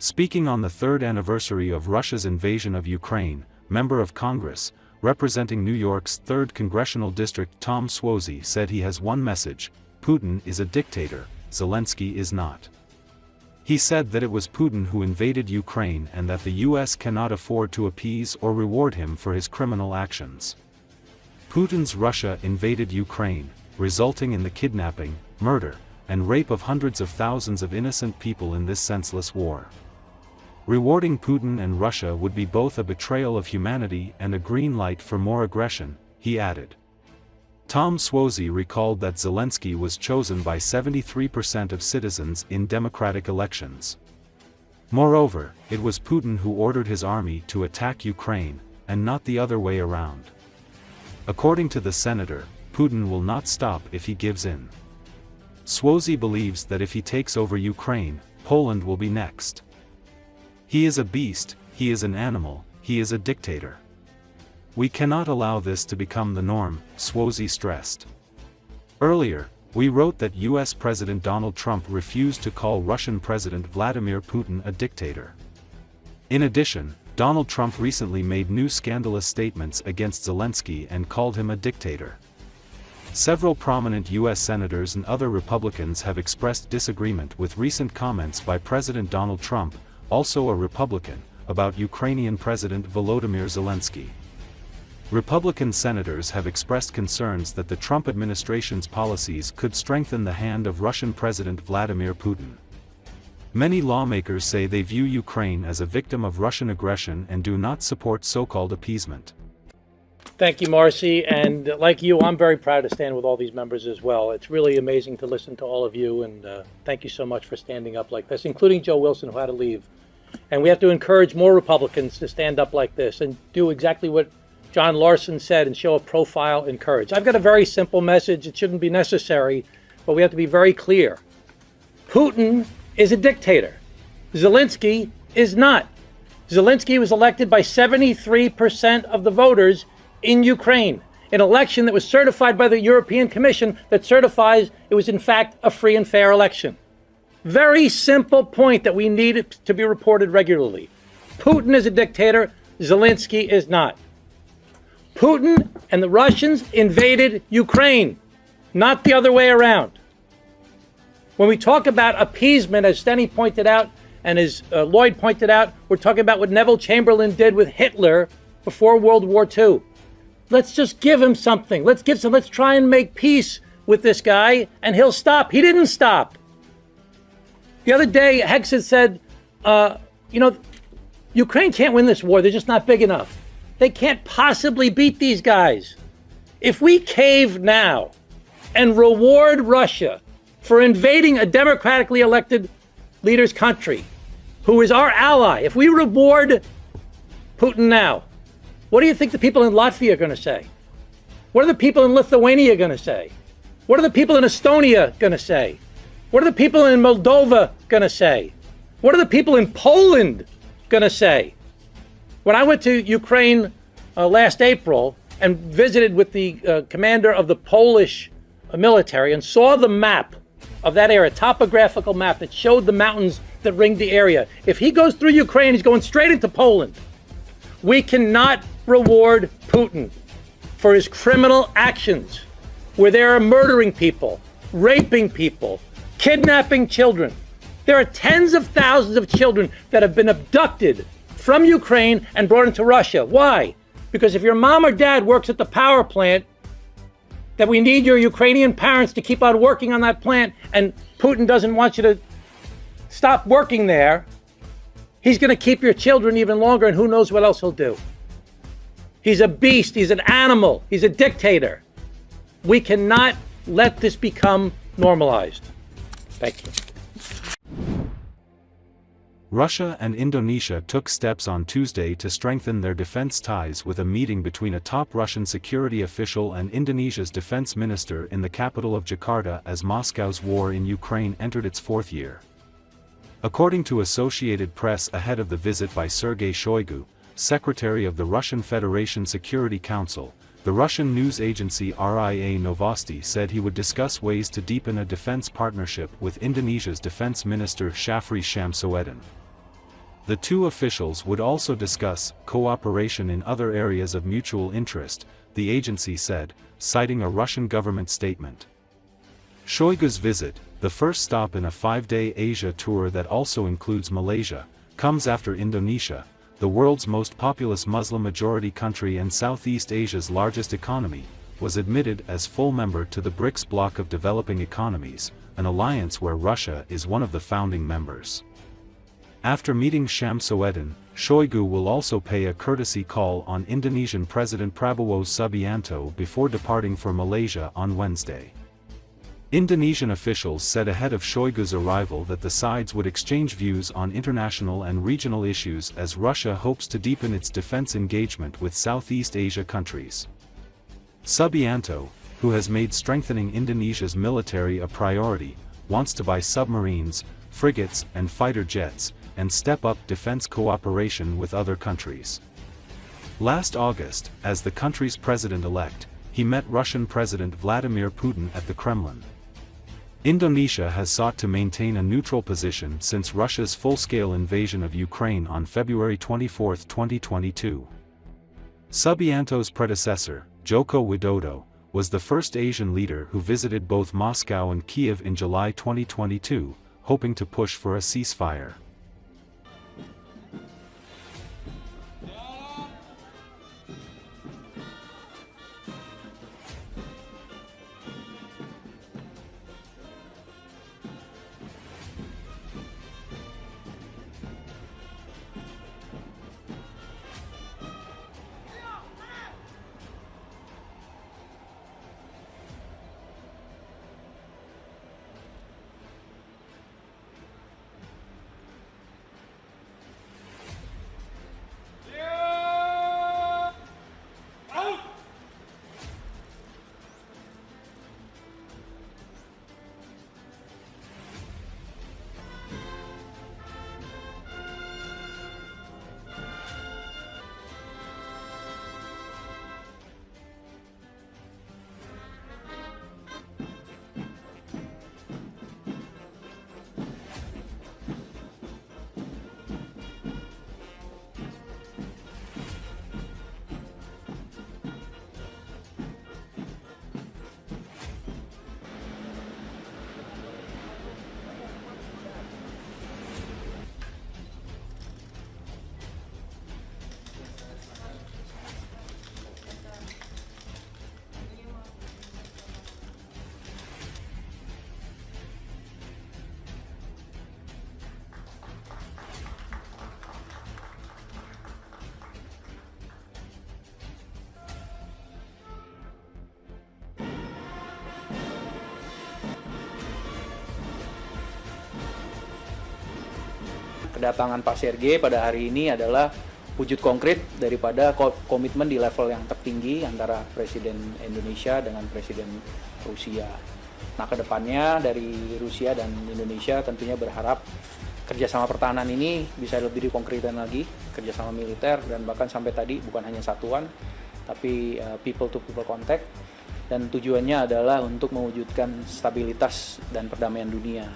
Speaking on the third anniversary of Russia's invasion of Ukraine, Member of Congress, representing New York's 3rd Congressional District Tom Suozzi said he has one message: Putin is a dictator, Zelensky is not. He said that it was Putin who invaded Ukraine and that the US cannot afford to appease or reward him for his criminal actions. Putin's Russia invaded Ukraine, resulting in the kidnapping, murder, and rape of hundreds of thousands of innocent people in this senseless war. Rewarding Putin and Russia would be both a betrayal of humanity and a green light for more aggression, he added. Tom Suozzi recalled that Zelensky was chosen by 73% of citizens in democratic elections. Moreover, it was Putin who ordered his army to attack Ukraine, and not the other way around. According to the senator, Putin will not stop if he gives in. Suozzi believes that if he takes over Ukraine, Poland will be next. He is a beast, he is an animal, he is a dictator. We cannot allow this to become the norm, Suozzi stressed. Earlier, we wrote that US President Donald Trump refused to call Russian President Vladimir Putin a dictator. In addition, Donald Trump recently made new scandalous statements against Zelensky and called him a dictator. Several prominent US senators and other Republicans have expressed disagreement with recent comments by President Donald Trump, also a Republican, about Ukrainian President Volodymyr Zelensky. Republican senators have expressed concerns that the Trump administration's policies could strengthen the hand of Russian President Vladimir Putin. Many lawmakers say they view Ukraine as a victim of Russian aggression and do not support so-called appeasement. Thank you, Marcy, and like you, I'm very proud to stand with all these members as well. It's really amazing to listen to all of you, and thank you so much for standing up like this, including Joe Wilson, who had to leave. And we have to encourage more Republicans to stand up like this and do exactly what John Larson said and show a profile and courage. I've got a very simple message. It shouldn't be necessary, but we have to be very clear. Putin is a dictator. Zelensky is not. Zelensky was elected by 73% of the voters in Ukraine, an election that was certified by the European Commission that certifies it was in fact a free and fair election. Very simple point that we need it to be reported regularly. Putin is a dictator, Zelensky is not. Putin and the Russians invaded Ukraine, not the other way around. When we talk about appeasement, as Steny pointed out, and as Lloyd pointed out, we're talking about what Neville Chamberlain did with Hitler before World War II. Let's just give him something. Let's try and make peace with this guy, and he'll stop. He didn't stop. The other day, Hexed said, Ukraine can't win this war. They're just not big enough. They can't possibly beat these guys. If we cave now and reward Russia for invading a democratically elected leader's country, who is our ally, if we reward Putin now, what do you think the people in Latvia are going to say? What are the people in Lithuania going to say? What are the people in Estonia going to say? What are the people in Moldova going to say? What are the people in Poland going to say? When I went to Ukraine last April and visited with the commander of the Polish military and saw the map of that area, topographical map that showed the mountains that ringed the area. If he goes through Ukraine, he's going straight into Poland. We cannot reward Putin for his criminal actions, where they are murdering people, raping people, kidnapping children. There are tens of thousands of children that have been abducted from Ukraine and brought into Russia. Why? Because if your mom or dad works at the power plant, that we need your Ukrainian parents to keep on working on that plant, and Putin doesn't want you to stop working there, he's going to keep your children even longer, and who knows what else he'll do. He's a beast. He's an animal. He's a dictator. We cannot let this become normalized. Thank you. Russia and Indonesia took steps on Tuesday to strengthen their defense ties with a meeting between a top Russian security official and Indonesia's defense minister in the capital of Jakarta as Moscow's war in Ukraine entered its fourth year. According to Associated Press ahead of the visit by Sergei Shoigu, Secretary of the Russian Federation Security Council, the Russian news agency RIA Novosti said he would discuss ways to deepen a defense partnership with Indonesia's defense minister Shafri Shamsuddin. The two officials would also discuss cooperation in other areas of mutual interest, the agency said, citing a Russian government statement. Shoigu's visit, the first stop in a 5-day Asia tour that also includes Malaysia, comes after Indonesia, the world's most populous Muslim-majority country and Southeast Asia's largest economy, was admitted as full member to the BRICS bloc of developing economies, an alliance where Russia is one of the founding members. After meeting Shamsuddin, Shoigu will also pay a courtesy call on Indonesian President Prabowo Subianto before departing for Malaysia on Wednesday. Indonesian officials said ahead of Shoigu's arrival that the sides would exchange views on international and regional issues as Russia hopes to deepen its defense engagement with Southeast Asia countries. Subianto, who has made strengthening Indonesia's military a priority, wants to buy submarines, frigates, and fighter jets, and step up defense cooperation with other countries. Last August, as the country's president-elect, he met Russian President Vladimir Putin at the Kremlin. Indonesia has sought to maintain a neutral position since Russia's full-scale invasion of Ukraine on February 24, 2022. Subianto's predecessor, Joko Widodo, was the first Asian leader who visited both Moscow and Kiev in July 2022, hoping to push for a ceasefire. Kedatangan Pak Sergei pada hari ini adalah wujud konkret daripada komitmen di level yang tertinggi antara Presiden Indonesia dengan Presiden Rusia. Nah, kedepannya dari Rusia dan Indonesia tentunya berharap kerjasama pertahanan ini bisa lebih dikonkretkan lagi, kerjasama militer dan bahkan sampai tadi bukan hanya satuan, tapi people-to-people contact, dan tujuannya adalah untuk mewujudkan stabilitas dan perdamaian dunia.